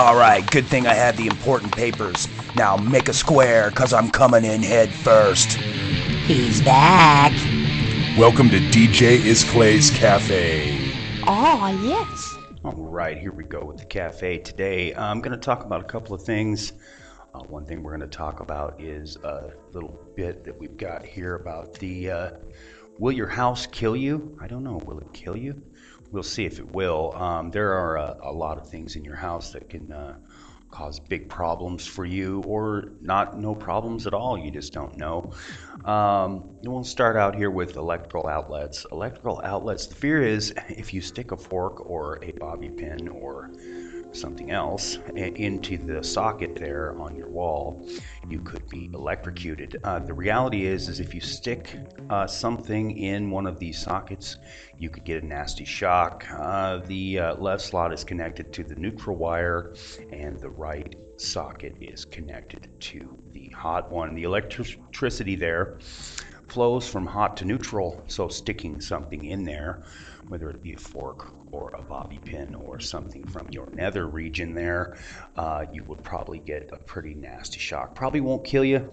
Alright, good thing I had the important papers. Now make a square, cause I'm coming in head first. He's back. Welcome to DJ Isclay's Cafe. Oh, yes. Alright, here we go with the cafe today. I'm going to talk about a couple of things. One thing we're going to talk about is a little bit that we've got here about the will your house kill you? I don't know. Will it kill you? We'll see if it will. There are a lot of things in your house that can cause big problems for you, or no problems at all. You just don't know. We'll start out here with electrical outlets. Electrical outlets, the fear is if you stick a fork or a bobby pin or something else into the socket there on your wall, you could be electrocuted. The reality is if you stick something in one of these sockets, you could get a nasty shock. The left slot is connected to the neutral wire, and the right socket is connected to the hot one. The electricity there flows from hot to neutral, so sticking something in there, whether it be a fork or a bobby pin or something from your nether region there, you would probably get a pretty nasty shock. Probably won't kill you.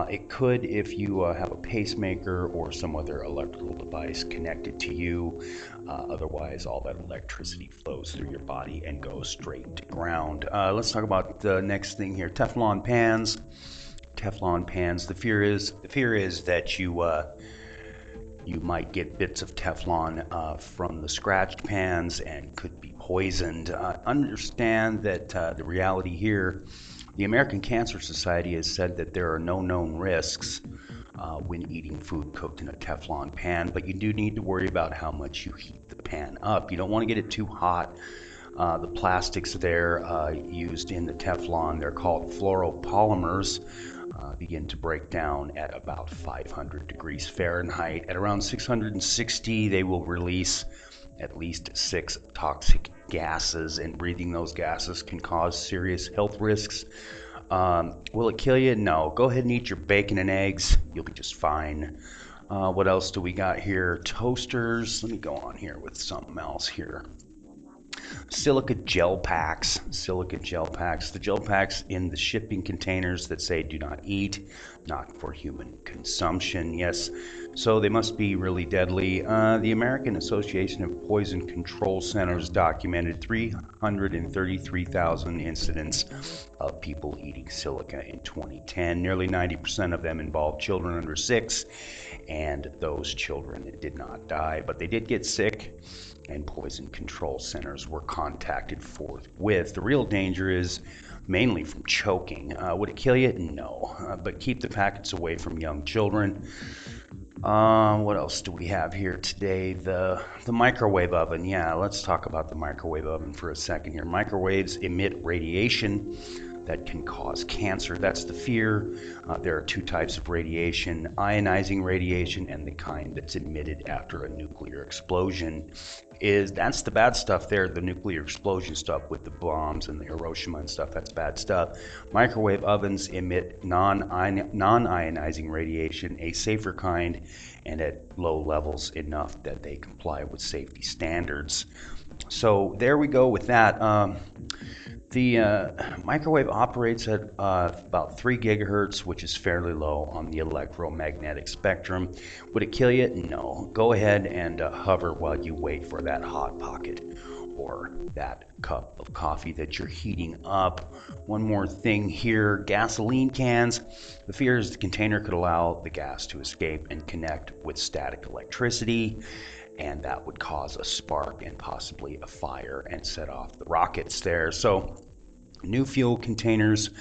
It could if you have a pacemaker or some other electrical device connected to you. Otherwise, all that electricity flows through your body and goes straight to ground. Let's talk about the next thing here. Teflon pans. Teflon pans. The fear is that you might get bits of Teflon from the scratched pans and could be poisoned. Understand that the reality here, the American Cancer Society has said that there are no known risks when eating food cooked in a Teflon pan, but you do need to worry about how much you heat the pan up. You don't want to get it too hot. The plastics there used in the Teflon, they're called fluoropolymers, begin to break down at about 500 degrees Fahrenheit. At around 660, they will release at least 6 toxic gases, and breathing those gases can cause serious health risks. Will it kill you? No. Go ahead and eat your bacon and eggs. You'll be just fine. What else do we got here? Toasters. Let me go on here with something else here. Silica gel packs. Silica gel packs. The gel packs in the shipping containers that say do not eat, not for human consumption. Yes, so they must be really deadly. The American Association of Poison Control Centers documented 333,000 incidents of people eating silica in 2010. Nearly 90% of them involved children under 6, and those children did not die, but they did get sick, and poison control centers were contacted forthwith. The real danger is mainly from choking. Would it kill you? No, but keep the packets away from young children. What else do we have here today? The microwave oven. Yeah, let's talk about the microwave oven for a second here. Microwaves emit radiation that can cause cancer. That's the fear. There are 2 types of radiation: ionizing radiation and the kind that's emitted after a nuclear explosion. That's the bad stuff there, the nuclear explosion stuff with the bombs and the Hiroshima and stuff. That's bad stuff. Microwave ovens emit non-ionizing radiation, a safer kind, and at low levels enough that they comply with safety standards. So there we go with that. The microwave operates at about 3 gigahertz, which is fairly low on the electromagnetic spectrum. Would it kill you? No. Go ahead and hover while you wait for that hot pocket or that cup of coffee that you're heating up. One more thing here, gasoline cans. The fear is the container could allow the gas to escape and connect with static electricity, and that would cause a spark and possibly a fire and set off the rockets there. So new fuel containers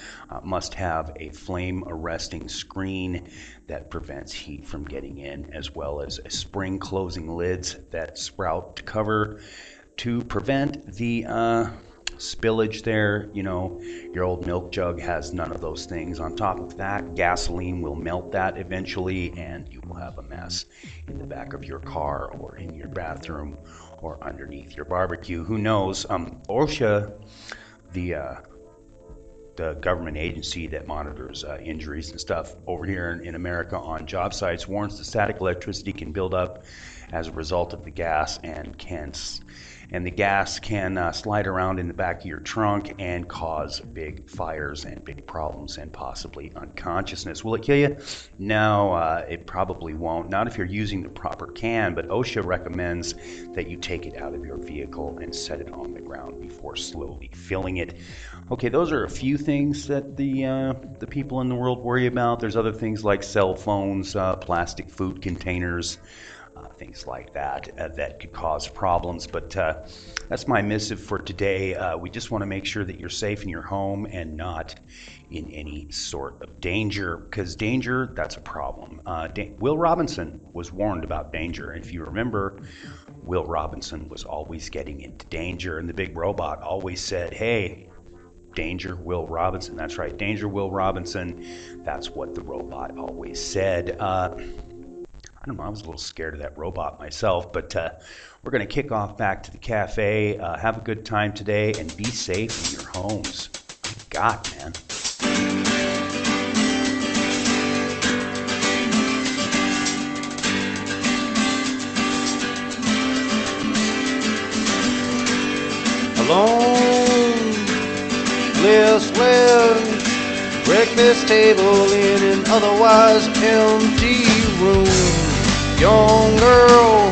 must have a flame arresting screen that prevents heat from getting in, as well as spring closing lids that sprout to cover to prevent the spillage there. You know, your old milk jug has none of those things. On top of that, gasoline will melt that eventually, and you will have a mess in the back of your car or in your bathroom or underneath your barbecue. Who knows? OSHA, the government agency that monitors injuries and stuff over here in America on job sites, warns that static electricity can build up as a result of the gas and and the gas can slide around in the back of your trunk and cause big fires and big problems and possibly unconsciousness. Will it kill you? No, it probably won't. Not if you're using the proper can, but OSHA recommends that you take it out of your vehicle and set it on the ground before slowly filling it. Okay, those are a few things that the people in the world worry about. There's other things like cell phones, plastic food containers, things like that that could cause problems. But that's my missive for today. We just want to make sure that you're safe in your home and not in any sort of danger, because danger, that's a problem. Will Robinson was warned about danger. If you remember, Will Robinson was always getting into danger, and the big robot always said, hey, danger, Will Robinson. That's right, danger, Will Robinson. That's what the robot always said. I don't know, I was a little scared of that robot myself, but we're going to kick off back to the cafe. Have a good time today and be safe in your homes. My God, man. Alone, listless, breakfast table in an otherwise empty room. Young girl,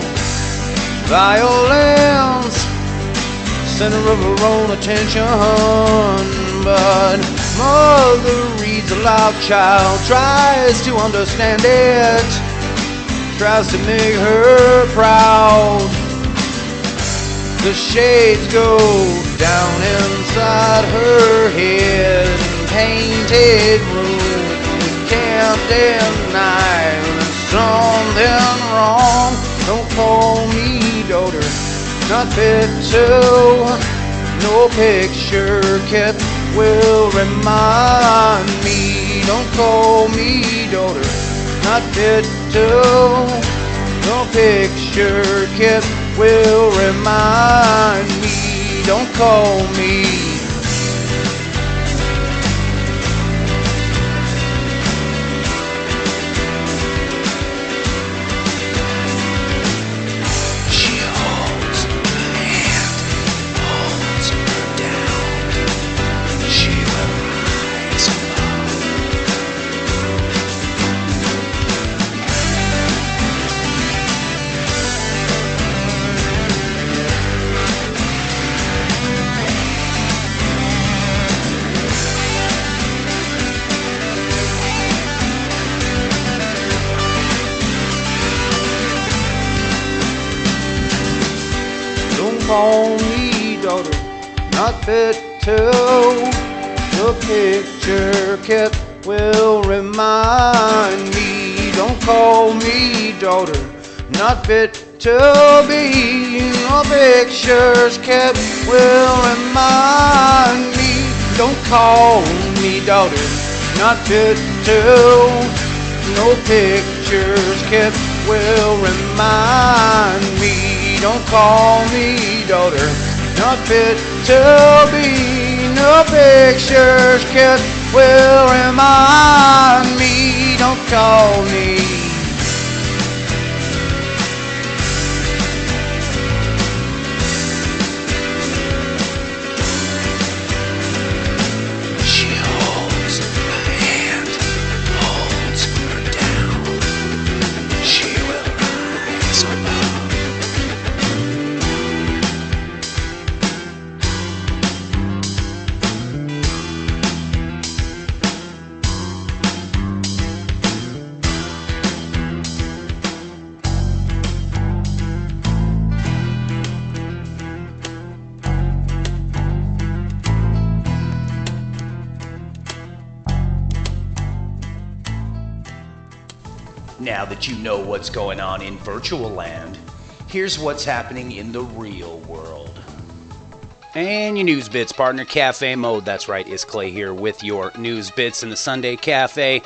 violence, center of her own attention, but mother reads aloud, child tries to understand it, tries to make her proud. The shades go down inside her head, painted room, can't deny there's something wrong. Don't call me daughter, not fit to, no picture kept will remind me. Don't call me daughter, not fit to, no picture kept will remind me. Don't call me. She holds her hand, holds her down. She will rise above. Call me daughter, not fit to, the picture kept will remind me. Don't call me daughter, not fit to be, no pictures kept will remind me. Don't call me daughter, not fit to, no pictures kept will remind me. Don't call me daughter, not fit to be, no pictures kept will remind me. Don't call me. She holds her hand, holds her down. She will rise above. Now that you know what's going on in virtual land, here's what's happening in the real world. And your news bits, partner, cafe mode. That's right, it's Clay here with your news bits in the Sunday Cafe.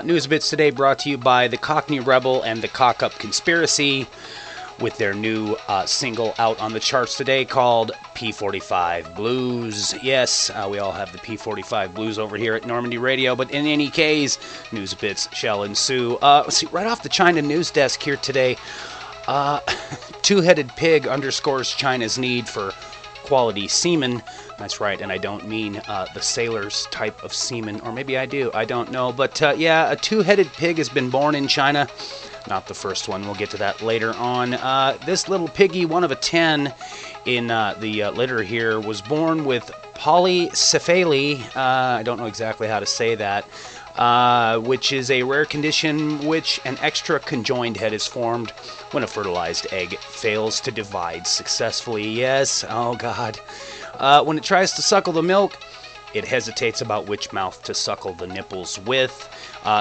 News bits today brought to you by the Cockney Rebel and the Cock Up Conspiracy, with their new single out on the charts today called P45 Blues. Yes, we all have the P45 Blues over here at Normandy Radio, but in any case, news bits shall ensue. Let's see, right off the China news desk here today, two-headed pig underscores China's need for quality semen. That's right, and I don't mean the sailor's type of semen, or maybe I do, I don't know. But yeah, a two-headed pig has been born in China. Not the first one, we'll get to that later on. This little piggy, one of a 10 in the litter here, was born with polycephaly. I don't know exactly how to say that. Which is a rare condition which an extra conjoined head is formed when a fertilized egg fails to divide successfully. Yes, oh God. When it tries to suckle the milk, it hesitates about which mouth to suckle the nipples with.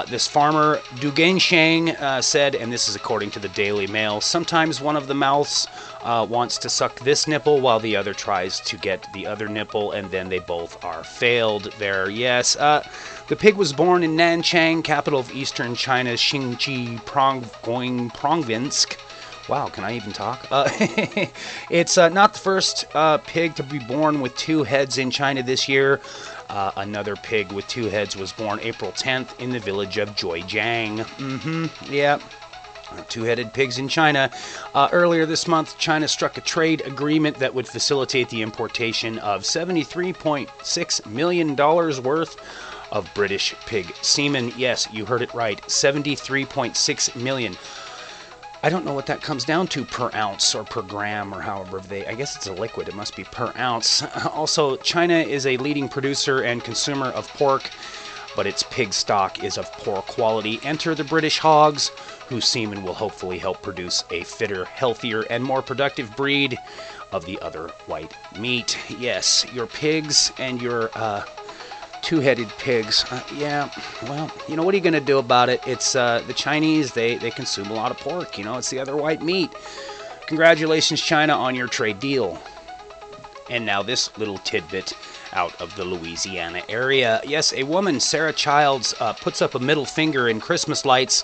This farmer, Du Gensheng, said, and this is according to the Daily Mail, sometimes one of the mouths wants to suck this nipple while the other tries to get the other nipple, and then they both are failed there. Yes, the pig was born in Nanchang, capital of eastern China's Xinji province. Wow, can I even talk? It's not the first pig to be born with two heads in China this year. Another pig with two heads was born April 10th in the village of Joijiang. Yeah. Two-headed pigs in China. Earlier this month, China struck a trade agreement that would facilitate the importation of $73.6 million worth of British pig semen. Yes, you heard it right. 73.6 million. I don't know what that comes down to per ounce or per gram or however I guess it's a liquid. It must be per ounce. Also, China is a leading producer and consumer of pork, but its pig stock is of poor quality. Enter the British hogs, whose semen will hopefully help produce a fitter, healthier, and more productive breed of the other white meat. Yes, your pigs and your two-headed pigs. Yeah, well, you know, what are you going to do about it? It's the Chinese, they consume a lot of pork. You know, it's the other white meat. Congratulations, China, on your trade deal. And now this little tidbit out of the Louisiana area. Yes, a woman, Sarah Childs, puts up a middle finger in Christmas lights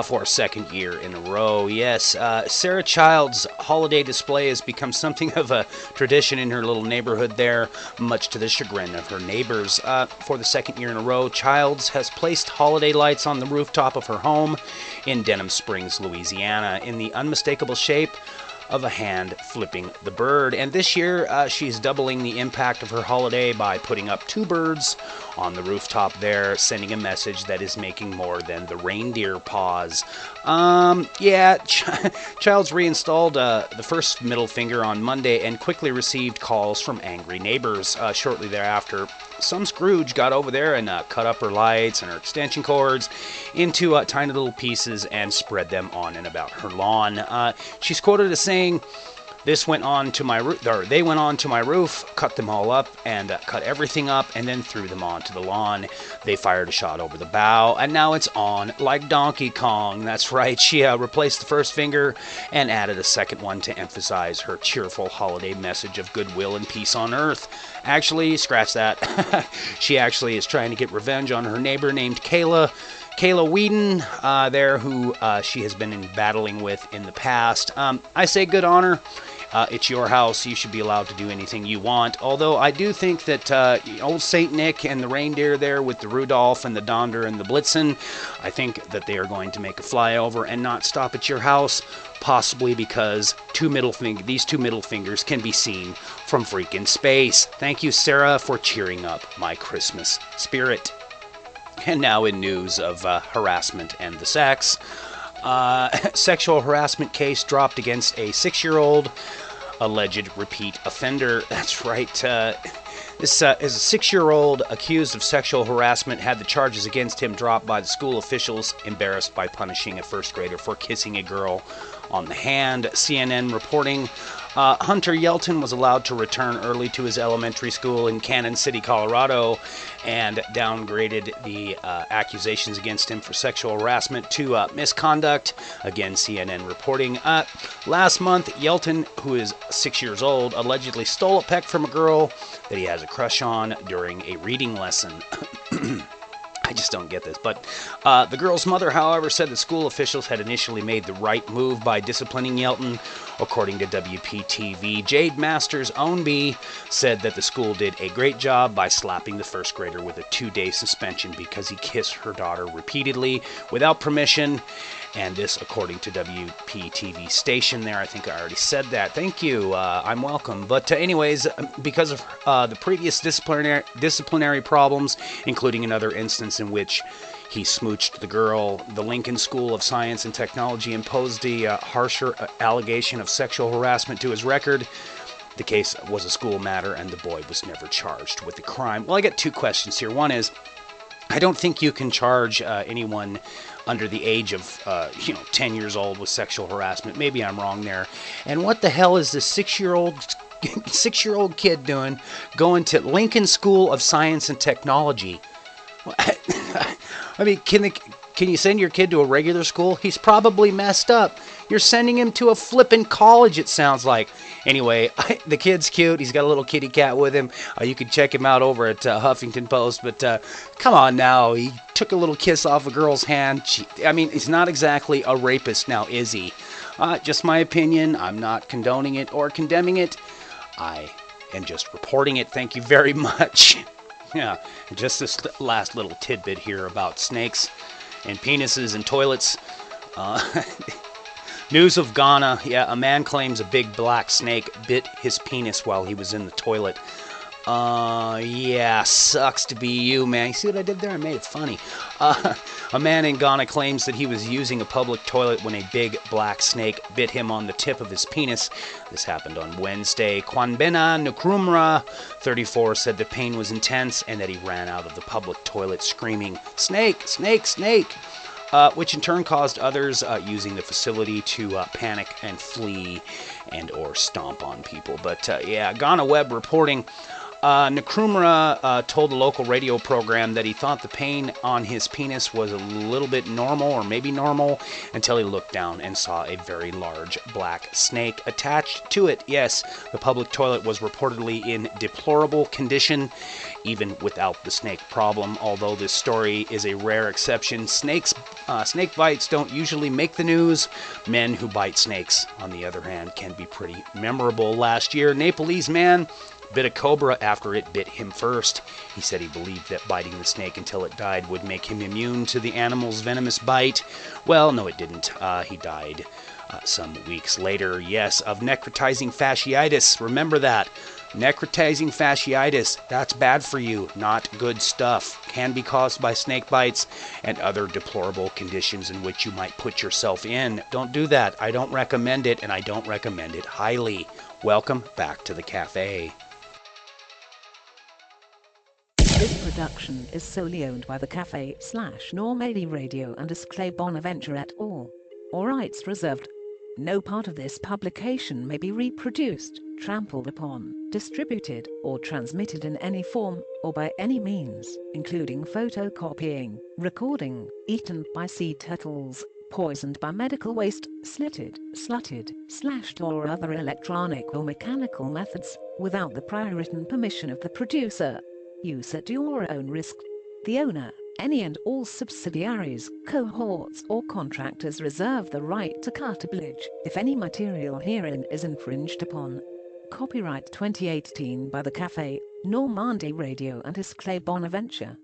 for a second year in a row. Yes, Sarah Child's holiday display has become something of a tradition in her little neighborhood there, much to the chagrin of her neighbors. For the second year in a row, Child's has placed holiday lights on the rooftop of her home in Denham Springs, Louisiana, in the unmistakable shape of a hand flipping the bird. And this year, she's doubling the impact of her holiday by putting up two birds on the rooftop there, sending a message that is making more than the reindeer paws. Yeah, Childs reinstalled the first middle finger on Monday and quickly received calls from angry neighbors. Shortly thereafter, some Scrooge got over there and cut up her lights and her extension cords into tiny little pieces and spread them on and about her lawn. She's quoted as saying, they went on to my roof, cut them all up, and cut everything up, and then threw them onto the lawn. They fired a shot over the bow, and now it's on like Donkey Kong. That's right, she replaced the first finger and added a second one to emphasize her cheerful holiday message of goodwill and peace on earth. Actually, scratch that. She actually is trying to get revenge on her neighbor named Kayla Whedon there, who she has been battling with in the past. I say good on her. It's your house. You should be allowed to do anything you want. Although I do think that old Saint Nick and the reindeer there with the Rudolph and the Donder and the Blitzen, I think that they are going to make a flyover and not stop at your house, possibly because these two middle fingers can be seen from freaking space. Thank you, Sarah, for cheering up my Christmas spirit. And now in news of harassment and the sex. Sexual harassment case dropped against a 6-year-old alleged repeat offender. That's right. This is a 6-year-old accused of sexual harassment had the charges against him dropped by the school officials, embarrassed by punishing a first grader for kissing a girl on the hand. CNN reporting Hunter Yelton was allowed to return early to his elementary school in Cannon City, Colorado, and downgraded the accusations against him for sexual harassment to misconduct. Again, CNN reporting. Last month, Yelton, who is 6 years old, allegedly stole a peck from a girl that he has a crush on during a reading lesson. I just don't get this. But the girl's mother, however, said the school officials had initially made the right move by disciplining Yelton. According to WPTV, Jade Masters Ownby said that the school did a great job by slapping the first grader with a 2-day suspension because he kissed her daughter repeatedly without permission. And this, according to WPTV station there. I think I already said that. Thank you. I'm welcome. But anyways, because of the previous disciplinary problems, including another instance in which he smooched the girl, the Lincoln School of Science and Technology imposed a harsher allegation of sexual harassment to his record. The case was a school matter, and the boy was never charged with the crime. Well, I got 2 questions here. One is, I don't think you can charge anyone under the age of, 10 years old with sexual harassment. Maybe I'm wrong there. And what the hell is this 6-year-old kid doing going to Lincoln School of Science and Technology? I mean, can you send your kid to a regular school? He's probably messed up. You're sending him to a flippin' college, it sounds like. Anyway, the kid's cute. He's got a little kitty cat with him. You can check him out over at Huffington Post. But come on now. He took a little kiss off a girl's hand. I mean, he's not exactly a rapist now, is he? Just my opinion. I'm not condoning it or condemning it. I am just reporting it. Thank you very much. Yeah, just this last little tidbit here about snakes and penises and toilets. News of Ghana. Yeah, a man claims a big black snake bit his penis while he was in the toilet. Yeah, sucks to be you, man. You see what I did there? I made it funny. A man in Ghana claims that he was using a public toilet when a big black snake bit him on the tip of his penis. This happened on Wednesday. Kwanbena Nkrumah, 34, said the pain was intense and that he ran out of the public toilet screaming, "Snake, snake, snake!" Which in turn caused others using the facility to panic and flee and or stomp on people. But yeah, Ghana Web reporting, Nkrumah told a local radio program that he thought the pain on his penis was a little bit normal, or maybe normal, until he looked down and saw a very large black snake attached to it. Yes, the public toilet was reportedly in deplorable condition, even without the snake problem. Although this story is a rare exception, snake bites don't usually make the news. Men who bite snakes, on the other hand, can be pretty memorable. Last year, Nepalese man bit a cobra after it bit him first. He said he believed that biting the snake until it died would make him immune to the animal's venomous bite. Well, no, it didn't. He died some weeks later, yes, of necrotizing fasciitis. Remember that. Necrotizing fasciitis, that's bad for you, not good stuff. Can be caused by snake bites and other deplorable conditions in which you might put yourself in. Don't do that. I don't recommend it, and I don't recommend it highly. Welcome back to the cafe. This production is solely owned by the Cafe/Normally Radio and is Clay Bonaventure et al. All rights reserved. No part of this publication may be reproduced, trampled upon, distributed, or transmitted in any form, or by any means, including photocopying, recording, eaten by sea turtles, poisoned by medical waste, slitted, slutted, slashed, or other electronic or mechanical methods, without the prior written permission of the producer. Use at your own risk. The owner, any and all subsidiaries, cohorts, or contractors reserve the right to cartilage if any material herein is infringed upon. Copyright 2018 by the Cafe, Normandie Radio and his Clay Bonaventure.